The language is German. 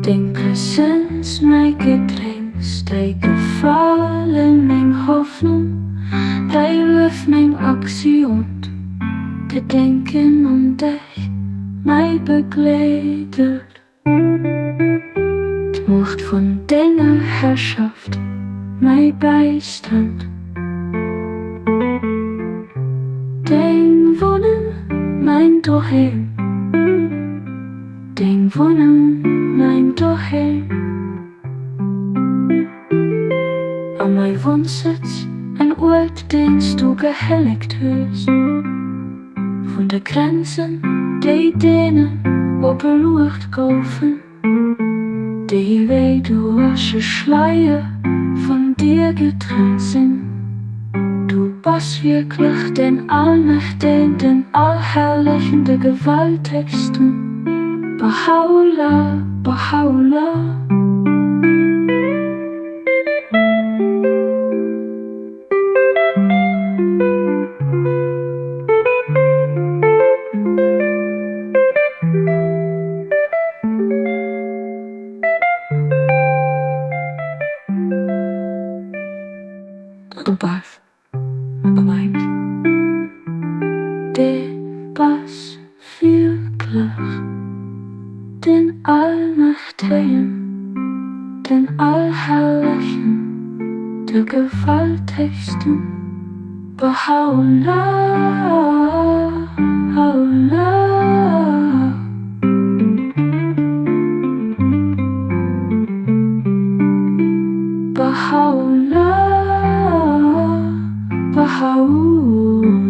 Deng Präsenz, mein Gedrénks, Däi Gefale, meng Hoffnung, Däi Luef, meng Aktioun, Gedenken und Dech, mein Begleeder. D'Macht von Denger Herrschaft, mein Bäistand. Deng Wunneng, mein Doheem. Deng Wunneng, mein Doheem. An mein Wunnsëtz, ein Uert, den's du gehellegt hues. Von der Grenzen, deen, operluecht goufen. Die duerche Schleier von dir getrennt sind. Du bist wirklich den Allmächtigen, den Allherrlichen der Gewaltigsten. Bahá'u'lláh, Bahá'u'lláh. Du bist bereit. Du bist wirklich den Allmächtigen, den Allherrlichen, der Gewaltigsten. Bahá'u'lláh, Bahá'u'lláh. Bahá'u'lláh, Bahá'u'lláh.